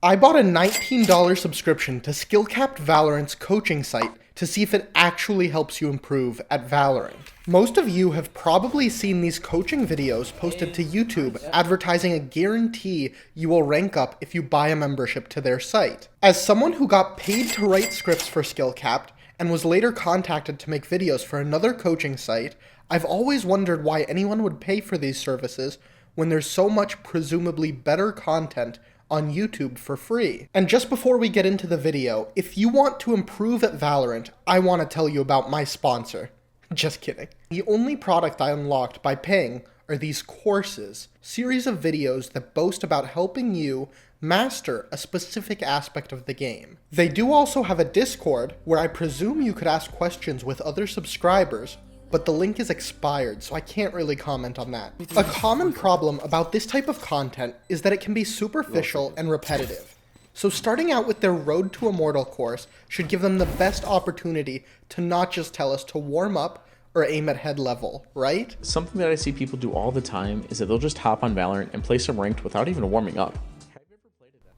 I bought a $19 subscription to SkillCapped Valorant's coaching site to see if it actually helps you improve at Valorant. Most of you have probably seen these coaching videos posted to YouTube advertising a guarantee you will rank up if you buy a membership to their site. As someone who got paid to write scripts for SkillCapped and was later contacted to make videos for another coaching site, I've always wondered why anyone would pay for these services when there's so much presumably better content on YouTube for free. And just before we get into the video, if you want to improve at Valorant, I want to tell you about my sponsor. Just kidding. The only product I unlocked by paying are these courses, series of videos that boast about helping you master a specific aspect of the game. They do also have a Discord where I presume you could ask questions with other subscribers, but the link is expired, so I can't really comment on that. A common problem about this type of content is that it can be superficial and repetitive. So starting out with their Road to Immortal course should give them the best opportunity to not just tell us to warm up or aim at head level, right? Something that I see people do all the time is that they'll just hop on Valorant and play some ranked without even warming up.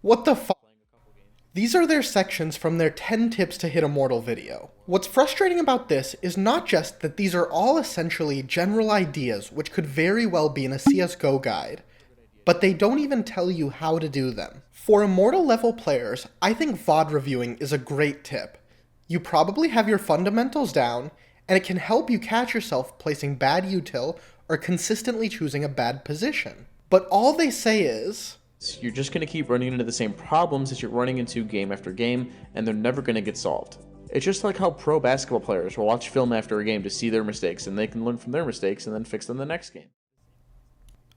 What the fuck? These are their sections from their 10 tips to hit Immortal video. What's frustrating about this is not just that these are all essentially general ideas which could very well be in a CSGO guide, but they don't even tell you how to do them. For Immortal level players, I think VOD reviewing is a great tip. You probably have your fundamentals down, and it can help you catch yourself placing bad util or consistently choosing a bad position. But all they say is, You're just going to keep running into the same problems that you're running into game after game, and they're never going to get solved. It's just like how pro basketball players will watch film after a game to see their mistakes, and they can learn from their mistakes and then fix them the next game.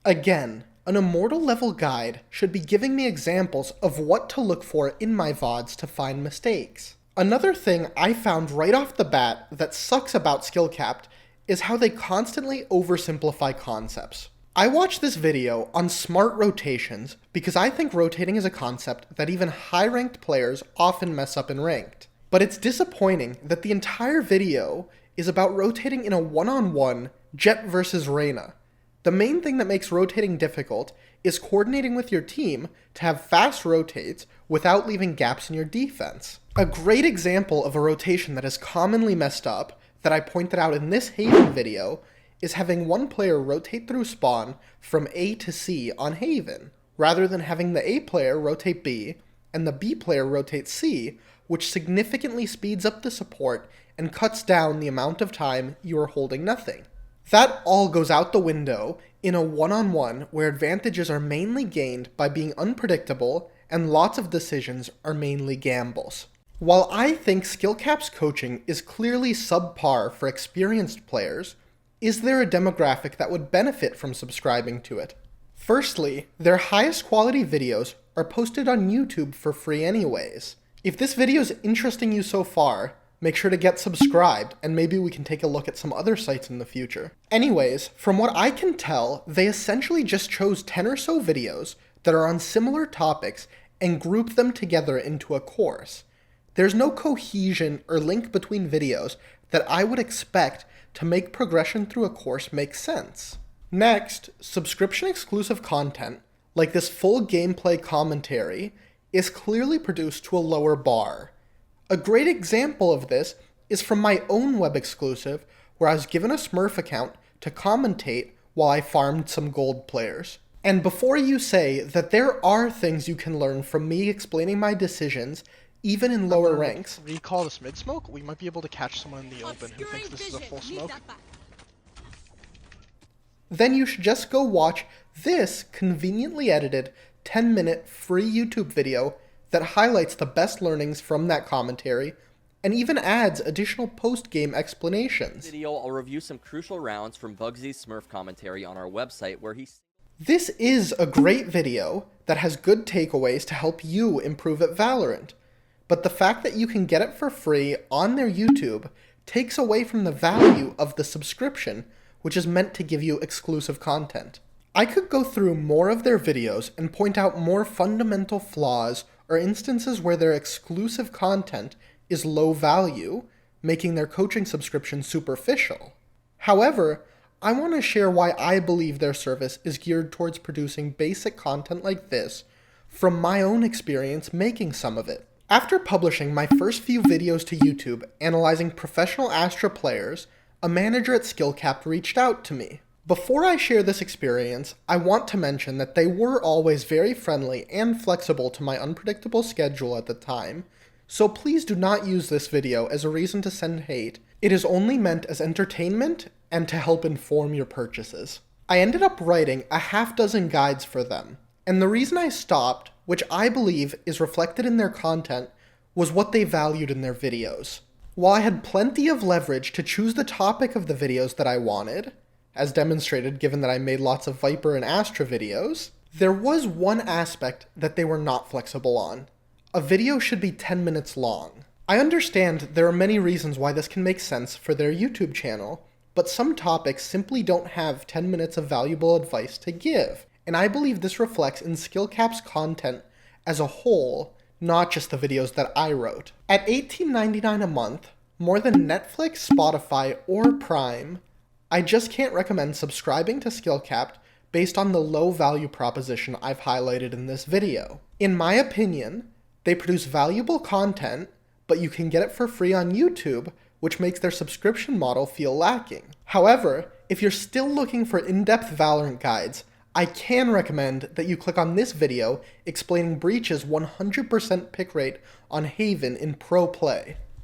Again, an Immortal level guide should be giving me examples of what to look for in my VODs to find mistakes. Another thing I found right off the bat that sucks about SkillCapped is how they constantly oversimplify concepts. I watched this video on smart rotations because I think rotating is a concept that even high-ranked players often mess up in ranked. But it's disappointing that the entire video is about rotating in a one-on-one Jett versus Reyna. The main thing that makes rotating difficult is coordinating with your team to have fast rotates without leaving gaps in your defense. A great example of a rotation that is commonly messed up that I pointed out in this Haven video is having one player rotate through spawn from A to C on Haven, rather than having the A player rotate B and the B player rotate C, which significantly speeds up the support and cuts down the amount of time you are holding nothing. That all goes out the window in a one-on-one where advantages are mainly gained by being unpredictable and lots of decisions are mainly gambles. While I think SkillCapped's coaching is clearly subpar for experienced players, is there a demographic that would benefit from subscribing to it? Firstly, their highest quality videos are posted on YouTube for free anyways. If this video is interesting you so far, make sure to get subscribed and maybe we can take a look at some other sites in the future. Anyways, from what I can tell, they essentially just chose 10 or so videos that are on similar topics and grouped them together into a course. There's no cohesion or link between videos that I would expect to make progression through a course make sense. Next, subscription-exclusive content, like this full gameplay commentary, is clearly produced to a lower bar. A great example of this is from my own web exclusive, where I was given a Smurf account to commentate while I farmed some gold players. And before you say that there are things you can learn from me explaining my decisions, even in lower ranks. Recall this mid smoke, we might be able to catch someone in the open who thinks this is a full smoke. Then you should just go watch this conveniently edited 10-minute free YouTube video that highlights the best learnings from that commentary and even adds additional post-game explanations. Video, I'll review some crucial rounds from Bugsy's Smurf commentary on our website where he... This is a great video that has good takeaways to help you improve at Valorant. But the fact that you can get it for free on their YouTube takes away from the value of the subscription, which is meant to give you exclusive content. I could go through more of their videos and point out more fundamental flaws or instances where their exclusive content is low value, making their coaching subscription superficial. However, I want to share why I believe their service is geared towards producing basic content like this from my own experience making some of it. After publishing my first few videos to YouTube analyzing professional Astra players, a manager at SkillCapped reached out to me. Before I share this experience, I want to mention that they were always very friendly and flexible to my unpredictable schedule at the time, so please do not use this video as a reason to send hate. It is only meant as entertainment and to help inform your purchases. I ended up writing a half dozen guides for them, and the reason I stopped, which I believe is reflected in their content, was what they valued in their videos. While I had plenty of leverage to choose the topic of the videos that I wanted, as demonstrated given that I made lots of Viper and Astra videos, there was one aspect that they were not flexible on. A video should be 10 minutes long. I understand there are many reasons why this can make sense for their YouTube channel, but some topics simply don't have 10 minutes of valuable advice to give, and I believe this reflects in SkillCapped's content as a whole, not just the videos that I wrote. At $18.99 a month, more than Netflix, Spotify, or Prime, I just can't recommend subscribing to SkillCapped based on the low value proposition I've highlighted in this video. In my opinion, they produce valuable content, but you can get it for free on YouTube, which makes their subscription model feel lacking. However, if you're still looking for in-depth Valorant guides, I can recommend that you click on this video explaining Breach's 100% pick rate on Haven in Pro Play.